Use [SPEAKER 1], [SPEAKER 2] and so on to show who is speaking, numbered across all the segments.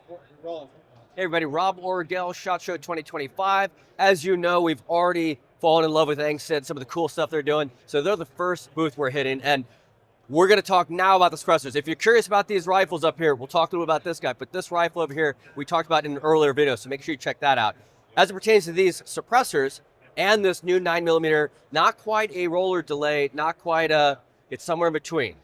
[SPEAKER 1] Hey everybody, Rob Orgel, SHOT Show 2025. As you know, we've already fallen in love with Angstadt, some of the cool stuff they're doing. So they're the first booth we're hitting, and we're gonna talk now about the suppressors. If you're curious about these rifles up here, we'll talk a little about this guy, but this rifle over here, we talked about in an earlier video, so make sure you check that out. As it pertains to these suppressors and this new 9mm, not quite a roller delay, not quite it's somewhere in between.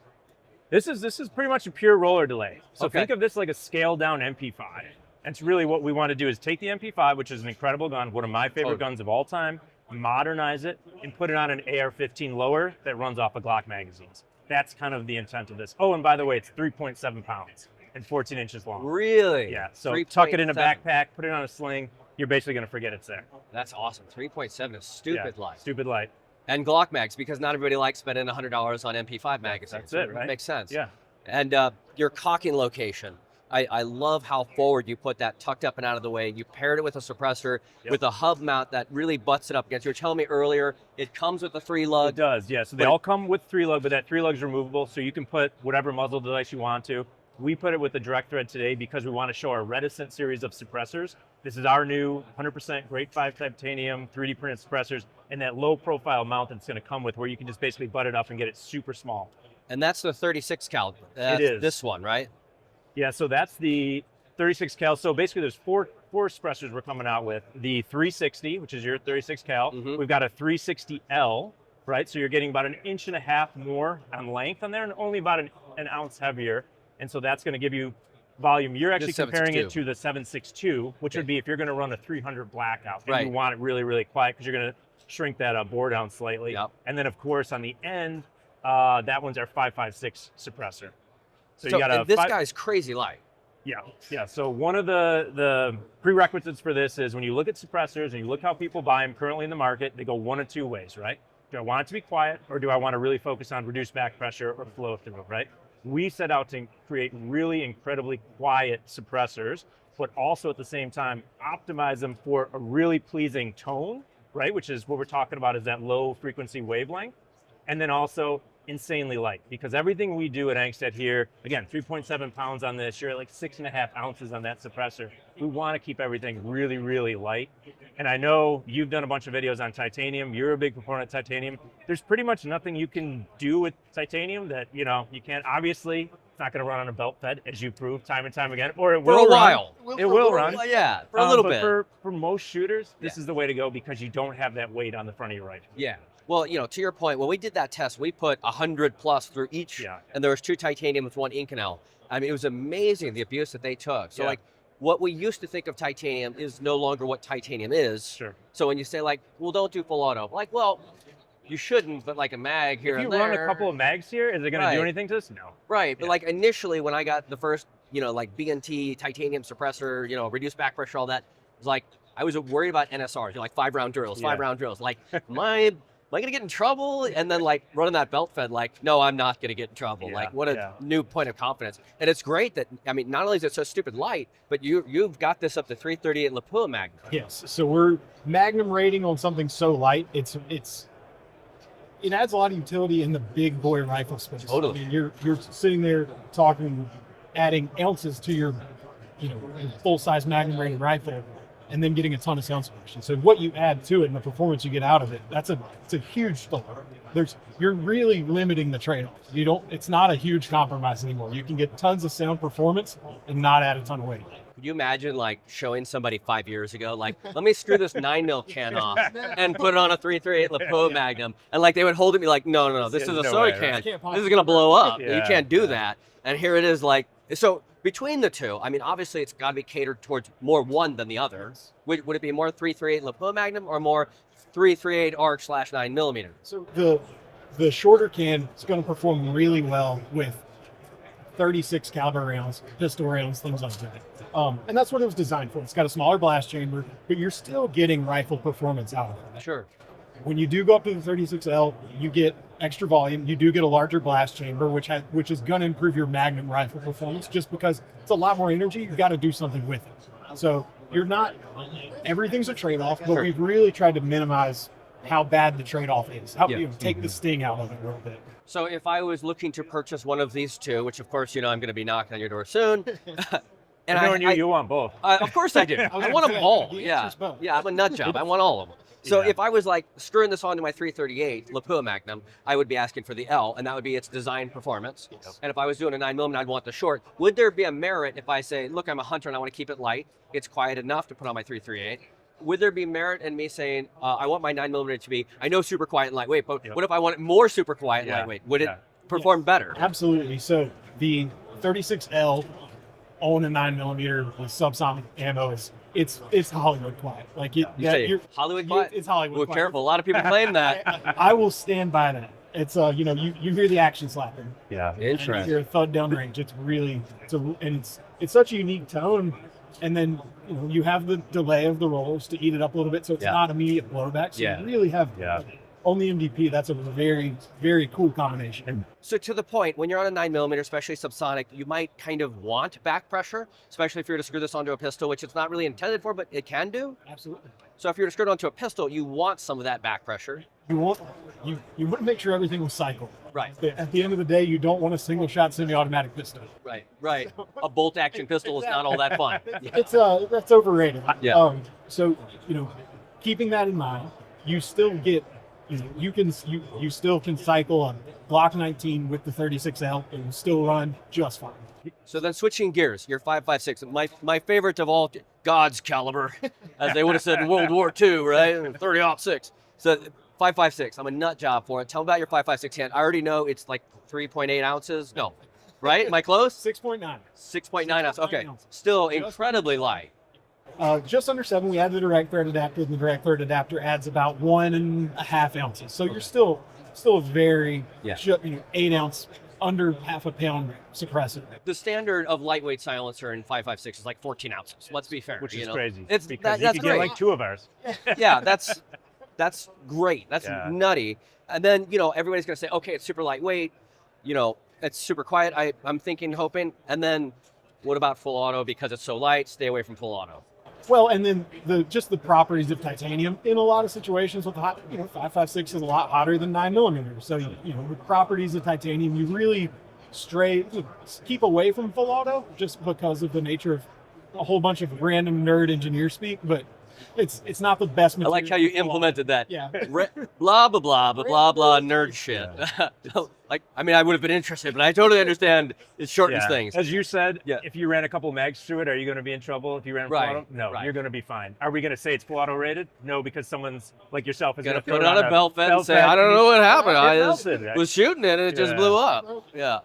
[SPEAKER 2] This is pretty much a pure roller delay. So
[SPEAKER 1] Okay.
[SPEAKER 2] think of this like a scaled down MP5. That's really what we want to do, is take the MP5, which is an incredible gun, one of my favorite guns of all time, modernize it, and put it on an AR-15 lower that runs off of Glock magazines. That's kind of the intent of this. Oh, and by the way, it's 3.7 pounds and 14 inches long.
[SPEAKER 1] Really?
[SPEAKER 2] Yeah, so tuck it in a
[SPEAKER 1] 3.7.
[SPEAKER 2] backpack, put it on a sling, you're basically going to forget it's there.
[SPEAKER 1] That's awesome. 3.7 is stupid light.
[SPEAKER 2] Stupid light.
[SPEAKER 1] And Glock mags, because not everybody likes spending $100 on MP5 magazines.
[SPEAKER 2] That's it, right?
[SPEAKER 1] Makes sense.
[SPEAKER 2] Yeah.
[SPEAKER 1] And your cocking location. I love how forward you put that, tucked up and out of the way. You paired it with a suppressor, with a hub mount that really butts it up against. You were telling me earlier, it comes with a 3-lug.
[SPEAKER 2] It does, yeah. So they all come with 3-lug, but that 3-lug is removable, so you can put whatever muzzle device you want to. We put it with the direct thread today because we want to show our Reticent series of suppressors. This is our new 100% grade 5 titanium 3D printed suppressors, and that low profile mount that's going to come with, where you can just basically butt it up and get it super small.
[SPEAKER 1] And that's the 36 caliber.
[SPEAKER 2] It is.
[SPEAKER 1] This one, right?
[SPEAKER 2] Yeah, so that's the 36 cal. So basically there's four suppressors we're coming out with. The 360, which is your 36 cal. We've got a 360L, right? So you're getting about 1.5 inches more on length on there, and only about an ounce heavier. And so that's going to give you volume. You're actually comparing it to the 7.62, which would be if you're going to run a 300 blackout. And you want it really, really quiet because you're going to shrink that bore down slightly.
[SPEAKER 1] Yep.
[SPEAKER 2] And then of course on the end, that one's our 5.56 suppressor. So you got
[SPEAKER 1] and this guy's crazy light.
[SPEAKER 2] Yeah. So one of the prerequisites for this is when you look at suppressors and you look how people buy them currently in the market, they go one of two ways, right? Do I want it to be quiet, or do I want to really focus on reduced back pressure or flow through, right? We set out to create really incredibly quiet suppressors, but also at the same time optimize them for a really pleasing tone, right? Which is what we're talking about, is that low frequency wavelength. And then also insanely light, because everything we do at Angstadt here, again, 3.7 pounds on this, you're at like 6.5 ounces on that suppressor. We want to keep everything really, really light. And I know you've done a bunch of videos on titanium. You're a big proponent of titanium. There's pretty much nothing you can do with titanium that, you can't. Obviously, it's not going to run on a belt fed, as you proved time and time again, or it will
[SPEAKER 1] For a
[SPEAKER 2] run.
[SPEAKER 1] while.
[SPEAKER 2] It will run.
[SPEAKER 1] Yeah, for a little bit.
[SPEAKER 2] For most shooters, this is the way to go, because you don't have that weight on the front of your rifle.
[SPEAKER 1] Yeah. Well, to your point, when we did that test, we put 100 plus through each, and there was 2 titanium with 1 Inconel. I mean, it was amazing the abuse that they took. So like, what we used to think of titanium is no longer what titanium is.
[SPEAKER 2] Sure.
[SPEAKER 1] So when you say like, well, don't do full auto, like, well, you shouldn't, but like a mag here and there.
[SPEAKER 2] If you run a couple of mags here, is it going to do anything to this? No.
[SPEAKER 1] Right, but like initially when I got the first, like BNT titanium suppressor, reduced back pressure, all that, it was like, I was worried about NSRs, like 5-round drills, 5-round drills. Like, am I gonna get in trouble? And then like running that belt fed, like, no, I'm not gonna get in trouble. Like, what a new point of confidence. And it's great that, I mean, not only is it so stupid light, but you've got this up to 338 Lapua Magnum.
[SPEAKER 3] Yes, so we're Magnum rating on something so light, it adds a lot of utility in the big boy rifle space.
[SPEAKER 1] Totally.
[SPEAKER 3] I mean, you're sitting there talking, adding ounces to your, full size Magnum rated rifle, and then getting a ton of sound suppression. So what you add to it and the performance you get out of it, it's a huge thing. You're really limiting the trade-off. It's not a huge compromise anymore. You can get tons of sound performance and not add a ton of weight.
[SPEAKER 1] Could you imagine like showing somebody 5 years ago, like, let me screw this 9mm can off and put it on a 338 Lapua Magnum, and like they would hold it and be like, no, this is a soda can. This is gonna blow up. You can't do that. And here it is, like, so between the two, I mean, obviously it's got to be catered towards more one than the other. Would it be more 338 Lapua Magnum or more 338 ARC/9mm?
[SPEAKER 3] So the shorter can is going to perform really well with 36 caliber rounds, pistol rounds, things like that. And that's what it was designed for. It's got a smaller blast chamber, but you're still getting rifle performance out of it.
[SPEAKER 1] Sure.
[SPEAKER 3] When you do go up to the 36L, you get extra volume. You do get a larger blast chamber, which is going to improve your Magnum rifle performance, just because it's a lot more energy. You've got to do something with it. So everything's a trade-off, but we've really tried to minimize how bad the trade-off is. Take the sting out of it a little bit.
[SPEAKER 1] So if I was looking to purchase one of these two, which of course, I'm going to be knocking on your door soon, And
[SPEAKER 2] Knowing you want both.
[SPEAKER 1] Of course I do.
[SPEAKER 3] was
[SPEAKER 1] I
[SPEAKER 3] gonna
[SPEAKER 1] want
[SPEAKER 3] say,
[SPEAKER 1] them all.
[SPEAKER 3] the
[SPEAKER 1] Yeah.
[SPEAKER 3] answer's both.
[SPEAKER 1] Yeah, I'm a nut job. I want all of them. So
[SPEAKER 2] Yeah.
[SPEAKER 1] if I was like screwing this onto my 338 Lapua Magnum, I would be asking for the L, and that would be its design performance.
[SPEAKER 3] Yes.
[SPEAKER 1] And if I was doing a 9mm, I'd want the short. Would there be a merit if I say, look, I'm a hunter and I want to keep it light, it's quiet enough to put on my 338? Would there be merit in me saying, I want my 9mm to be, I know super quiet and lightweight, but what if I want it more super quiet and
[SPEAKER 2] Yeah.
[SPEAKER 1] lightweight? Would it
[SPEAKER 2] Yeah.
[SPEAKER 1] perform better?
[SPEAKER 3] Absolutely. So the 36L on a 9mm with subsonic ammo it's Hollywood quiet. Like it,
[SPEAKER 1] You say Hollywood quiet?
[SPEAKER 3] It's Hollywood
[SPEAKER 1] Well,
[SPEAKER 3] quiet.
[SPEAKER 1] careful. A lot of people claim that.
[SPEAKER 3] I will stand by that. It's you know, you hear the action slapping.
[SPEAKER 2] Yeah.
[SPEAKER 3] And you hear a thud downrange. It's really it's such a unique tone. And then you have the delay of the rollers to eat it up a little bit, so it's not immediate blowback. So you really have on the MDP. That's a very, very cool combination.
[SPEAKER 1] So to the point, when you're on a 9mm, especially subsonic, you might kind of want back pressure, especially if you're to screw this onto a pistol, which it's not really intended for, but it can do.
[SPEAKER 3] Absolutely.
[SPEAKER 1] So if you're to screw it onto a pistol, you want some of that back pressure.
[SPEAKER 3] You want you want to make sure everything was cycled.
[SPEAKER 1] Right.
[SPEAKER 3] At the end of the day, you don't want a single shot semi-automatic pistol.
[SPEAKER 1] Right. A bolt action pistol is not all that fun.
[SPEAKER 3] It's that's overrated.
[SPEAKER 1] Yeah.
[SPEAKER 3] So keeping that in mind, you still get you still can cycle a Glock 19 with the 36L and still run just fine.
[SPEAKER 1] So then switching gears, your 5.56, my favorite of all, God's caliber, as they would have said in World War II, right? 30-06. So 5.56, I'm a nut job for it. Tell me about your 5.56 hand. I already know it's like 3.8 ounces. No, right? Am I close?
[SPEAKER 3] 6.9.
[SPEAKER 1] 6.9 ounces. Okay, still incredibly light.
[SPEAKER 3] Just under 7. We added the direct thread adapter, and the direct thread adapter adds about 1.5 ounces. So you're still a very 8 ounce, under half a pound suppressor.
[SPEAKER 1] The standard of lightweight silencer in 5.56 is like 14 ounces. Let's be fair.
[SPEAKER 2] Which is crazy.
[SPEAKER 1] It's
[SPEAKER 2] because
[SPEAKER 1] that's
[SPEAKER 2] you could get like 2 of ours.
[SPEAKER 1] Yeah, that's great. That's nutty. And then everybody's gonna say, okay, it's super lightweight. It's super quiet. I'm thinking, hoping. And then, what about full auto? Because it's so light, stay away from full auto.
[SPEAKER 3] Well, and then the properties of titanium in a lot of situations with hot, 5.56 is a lot hotter than 9mm. So the properties of titanium, you really keep away from full auto just because of the nature of a whole bunch of random nerd engineer speak. But it's not the best
[SPEAKER 1] I
[SPEAKER 3] material.
[SPEAKER 1] like how you implemented that.
[SPEAKER 3] Yeah.
[SPEAKER 1] Blah blah blah blah blah nerd shit. I would have been interested, but I totally understand it shortens things.
[SPEAKER 2] As you said, if you ran a couple mags through it, are you going to be in trouble if you ran full auto? No, you're going to be fine. Are we going to say it's full auto rated? No, because someone's like yourself is going to
[SPEAKER 1] put it on a belt fed and say, I don't know what happened. I was shooting it and it just blew up. Yeah.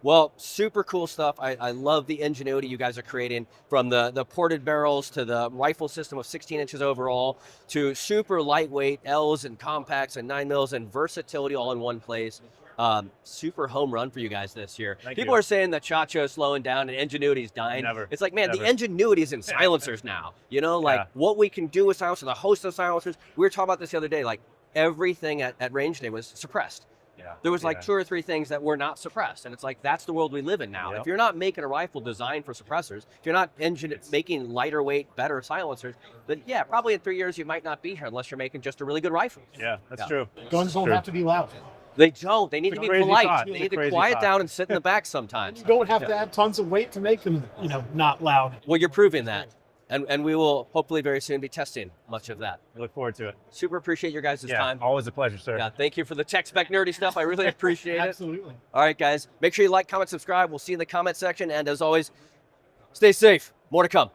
[SPEAKER 1] Well, super cool stuff. I love the ingenuity you guys are creating, from the ported barrels to the rifle system of 16 inches overall to super lightweight L's and compacts and 9mm and versatility all in one place. Super home run for you guys this year. People are saying that Chacho is slowing down and ingenuity is dying. It's like, man, the ingenuity is in silencers now. What we can do with silencers, the host of silencers. We were talking about this the other day. Like, everything at range day was suppressed. There was like 2 or 3 things that were not suppressed. And it's like, that's the world we live in now. If you're not making a rifle designed for suppressors, if you're not making lighter weight, better silencers, then probably in 3 years you might not be here unless you're making just a really good rifle.
[SPEAKER 2] Yeah, that's true.
[SPEAKER 3] Guns don't have to be loud.
[SPEAKER 1] They don't. They need to be polite.
[SPEAKER 2] Thought.
[SPEAKER 1] They need to quiet down and sit in the back sometimes.
[SPEAKER 3] You don't have to add tons of weight to make them, not loud.
[SPEAKER 1] Well, you're proving that. And we will hopefully very soon be testing much of that.
[SPEAKER 2] We look forward to it.
[SPEAKER 1] Super appreciate your guys' time.
[SPEAKER 2] Always a pleasure, sir.
[SPEAKER 1] Yeah, thank you for the tech spec nerdy stuff. I really appreciate it.
[SPEAKER 3] Absolutely.
[SPEAKER 1] All right, guys. Make sure you like, comment, subscribe. We'll see you in the comment section. And as always, stay safe. More to come.